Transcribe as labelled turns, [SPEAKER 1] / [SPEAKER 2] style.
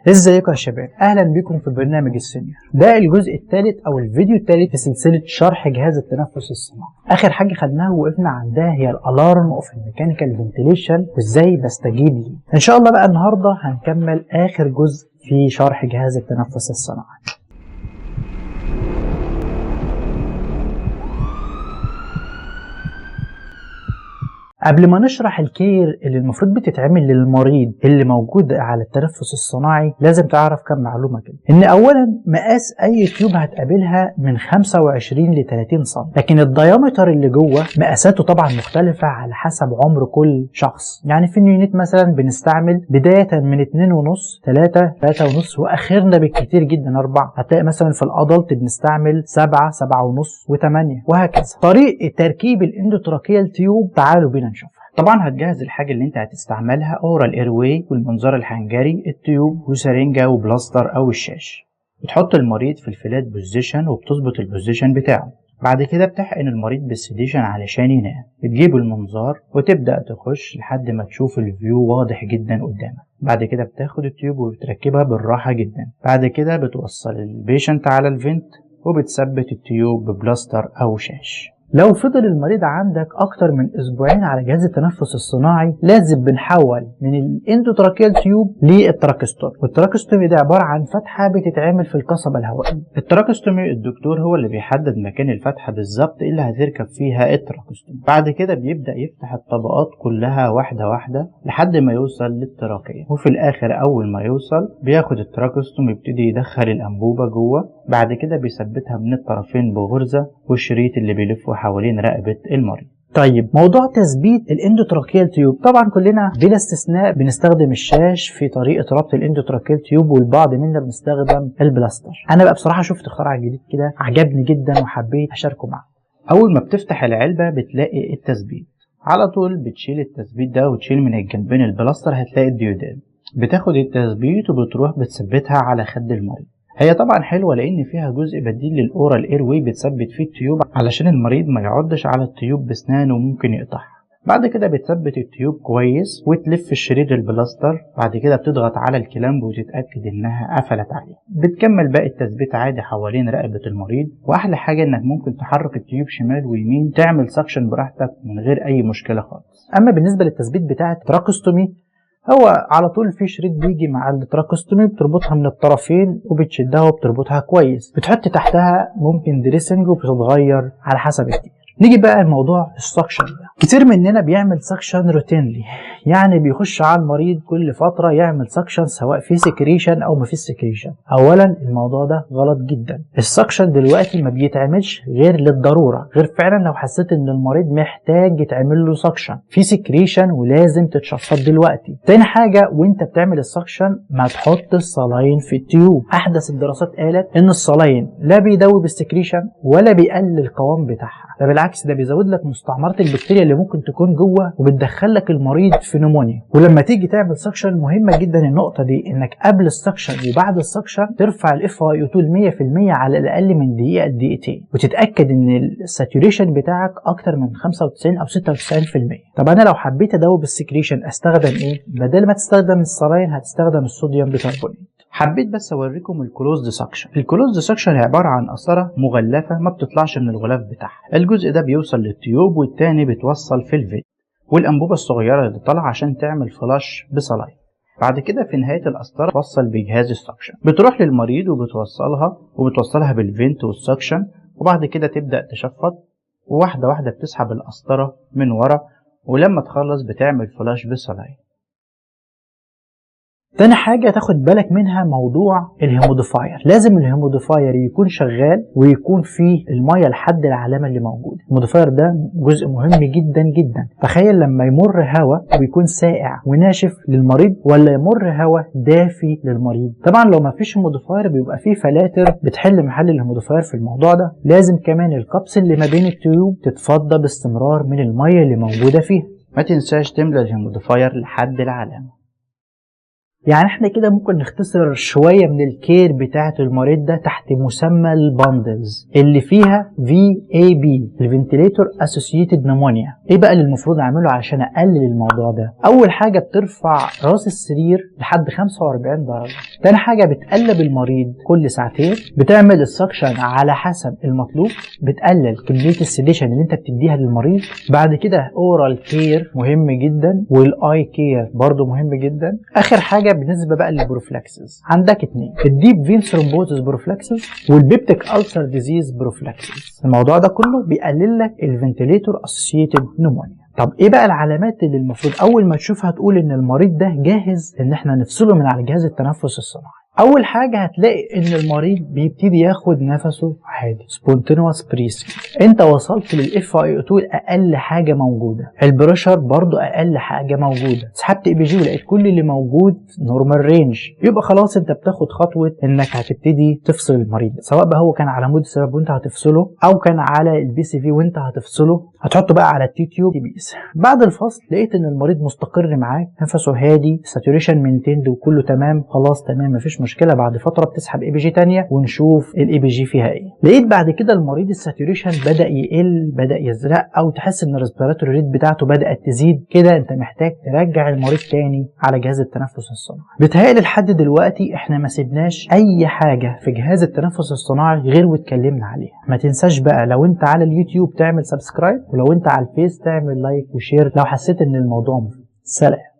[SPEAKER 1] ازيكم يا شباب، اهلا بكم في برنامج السينيور. ده الجزء الثالث او الفيديو الثالث في سلسله شرح جهاز التنفس الصناعي. اخر حاجه خدناها ووقفنا عندها هي الالارم اوف الميكانيكال فنتيليشن وازاي بستجيب ليه. ان شاء الله بقى النهارده هنكمل اخر جزء في شرح جهاز التنفس الصناعي. قبل ما نشرح الكير اللي المفروض بتتعمل للمريض اللي موجود على التنفس الصناعي، لازم تعرف كم معلومة كده. ان اولا مقاس اي تيوب هتقابلها من 25 ل 30 سم، لكن الديامتر اللي جوه مقاساته طبعا مختلفة على حسب عمر كل شخص. يعني في اليونت مثلا بنستعمل بداية من 2.5 3.5 واخرنا بالكتير جدا 4. هتلاقي مثلا في الادلت بنستعمل 7 7.5 و8 وهكذا. طريقة تركيب الاندوتراكيال تيوب تعالوا بينا نشوفها. طبعا هتجهز الحاجه اللي انت هتستعملها: اورال ايرواي والمنظار الحنجري، التيوب وسرنجه وبلاستر او الشاش. بتحط المريض في الفلات بوزيشن وبتظبط البوزيشن بتاعه. بعد كده بتحقن المريض بالسيديشن علشان ينام. بتجيب المنظار وتبدا تخش لحد ما تشوف الفيو واضح جدا قدامك. بعد كده بتاخد التيوب وبتركبها بالراحه جدا. بعد كده بتوصل البيشنت على الفنت وبتثبت التيوب ببلاستر او شاش. لو فضل المريض عندك اكتر من اسبوعين على جهاز التنفس الصناعي، لازم بنحول من الاندوتراكيال تيوب للتراكستومي. والتراكستومي ده عباره عن فتحه بتتعمل في القصبه الهوائيه. التراكستومي الدكتور هو اللي بيحدد مكان الفتحه بالظبط اللي هتركب فيها التراكستومي. بعد كده بيبدا يفتح الطبقات كلها واحده واحده لحد ما يوصل للتراكيه، وفي الاخر اول ما يوصل بياخد التراكستومي يبتدي يدخل الانبوبه جوه. بعد كده بيثبتها من الطرفين بغرزه والشريط اللي بيلفه حوالين رقبة المريض. طيب، موضوع تثبيت الاندوتراكيال تيوب، طبعا كلنا بلا استثناء بنستخدم الشاش في طريقة ربط الاندوتراكيال تيوب، والبعض منا بنستخدم البلاستر. انا بقى بصراحة شفت اختراع جديد كده عجبني جدا وحبيت اشاركه معاكم. اول ما بتفتح العلبة بتلاقي التثبيت. على طول بتشيل التثبيت ده وتشيل من الجنبين البلاستر، هتلاقي الديودات. بتاخد التثبيت وبتروح بتثبتها على خد المريض. هي طبعا حلوه لان فيها جزء بديل للاورال ايرواي بتثبت فيه التيوب علشان المريض ما يعضش على التيوب بسنانه وممكن يقطعها. بعد كده بتثبت التيوب كويس وتلف الشريط البلاستر. بعد كده بتضغط على الكلامب وتتاكد انها قفلت عليه. بتكمل باقي التثبيت عادي حوالين رقبه المريض. واحلى حاجه انك ممكن تحرك التيوب شمال ويمين، تعمل سكشن براحتك من غير اي مشكله خالص. اما بالنسبه للتثبيت بتاع التراكستومي، هو على طول في شريط بيجي مع التراكستومي بتربطها من الطرفين وبتشدها وبتربطها كويس. بتحط تحتها ممكن دريسنج وبتتغير على حسب الكتير. نيجي بقى الموضوع السكشن ده. كتير مننا بيعمل سكشن روتينلي، يعني بيخش على المريض كل فترة يعمل سكشن سواء في سكريشن او ما فيش سكريشن. اولا الموضوع ده غلط جدا. السكشن دلوقتي ما بيتعملش غير للضرورة، غير فعلا لو حسيت ان المريض محتاج يتعمل له سكشن في سكريشن ولازم تتشفط دلوقتي. تاني حاجة، وانت بتعمل السكشن ما تحط الصلاين في التيوب. احدث الدراسات قالت ان الصلاين لا بيدوب السكريشن ولا بيقلل القوام بتاعها، ده بالعكس ده بيزود لك مستعمرات البكتيريا اللي ممكن تكون جوه وبتدخل لك المريض في نمونيا. ولما تيجي تعمل سكشن مهمه جدا النقطه دي، انك قبل السكشن وبعد السكشن ترفع الاف اي او 2 100% على الاقل من دقيقه لدقيقتين، وتتاكد ان الساتوريشن بتاعك اكتر من 95 او 96%. طب انا لو حبيت ادوب السكريشن استخدم ايه؟ بدل ما تستخدم الصلاين هتستخدم الصوديوم بيكربونات. حبيت بس اوريكم الكلوزد سكشن. الكلوزد سكشن عباره عن قسطره مغلفه ما بتطلعش من الغلاف بتاعها. الجزء ده بيوصل للتيوب والتاني بيتوصل في الفيت، والانبوبه الصغيره اللي طالعه عشان تعمل فلاش بصلاين. بعد كده في نهايه القسطره توصل بجهاز السكشن. بتروح للمريض وبتوصلها بالفينت والسكشن، وبعد كده تبدا تشفط، وواحده واحده بتسحب القسطره من ورا، ولما تخلص بتعمل فلاش بصلاين. تاني حاجة تاخد بالك منها موضوع الهيموديفاير. لازم الهيموديفاير يكون شغال ويكون فيه المية لحد العلامة اللي موجودة. الهيموديفاير ده جزء مهم جدا جدا. تخيل لما يمر هواء ويكون ساقع وناشف للمريض، ولا يمر هواء دافي للمريض. طبعا لو ما فيش هيموديفاير بيبقى فيه فلاتر بتحل محل الهيموديفاير في الموضوع ده. لازم كمان الكبس اللي ما بين التيوب تتفضى باستمرار من المية اللي موجودة فيها. ما تنساش تملى الهيموديفاير لحد العلامة. يعني احنا كده ممكن نختصر شوية من الكير بتاعة المريض ده تحت مسمى الباندلز اللي فيها VAB الفنتيليتور اسوسييتد نمونيا. ايه بقى اللي المفروض اعمله عشان اقلل الموضوع ده؟ اول حاجة بترفع راس السرير لحد 45 درجة، تاني حاجه بتقلب المريض كل ساعتين، بتعمل السكشن على حسب المطلوب، بتقلل كميه السيديشن اللي انت بتديها للمريض. بعد كده اورال كير مهم جدا، والاي كير برضو مهم جدا. اخر حاجه بالنسبه بقى للبروفلاكسس، عندك اتنين: الديب فين ثرومبوزس بروفلاكسس والبيبتيك ألسر ديزيز بروفلاكسس. الموضوع ده كله بيقلل لك الفنتليتور اسوسييتد نمونيا. طب ايه بقى العلامات اللي المفروض اول ما تشوفها تقول ان المريض ده جاهز ان احنا نفصله من على جهاز التنفس الصناعي؟ اول حاجه هتلاقي ان المريض بيبتدي ياخد نفسه عادي، سبونتينوس بريسنج. انت وصلت للاف اي او 2 اقل حاجه موجوده، البريشر برضو اقل حاجه موجوده، سحبت اي بي جي ولقيت كل اللي موجود نورمال رينج، يبقى خلاص انت بتاخد خطوه انك هتبتدي تفصل المريض، سواء بقى هو كان على مود السبب وانت هتفصله او كان على البي سي في وانت هتفصله، هتحطه بقى على التي تيوب تي بيس. بعد الفصل لقيت ان المريض مستقر معاك، نفسه هادي، ساتوريشن مينتيند وكله تمام، خلاص تمام مفيش مشكله. بعد فتره بتسحب اي بي جي ثانيه ونشوف الاي بي جي فيها ايه. لقيت بعد كده المريض الساتوريشن بدا يقل، بدا يزرق، او تحس ان الريسبيراتوري ريت بتاعته بدات تزيد، كده انت محتاج ترجع المريض تاني على جهاز التنفس الصناعي. بيتهيألي لحد دلوقتي احنا ما سيبناش اي حاجه في جهاز التنفس الصناعي غير واتكلمنا عليها. ما تنساش بقى لو انت على اليوتيوب تعمل سبسكرايب، ولو انت على الفيس تعمل لايك وشير لو حسيت ان الموضوع مفيد. سلام.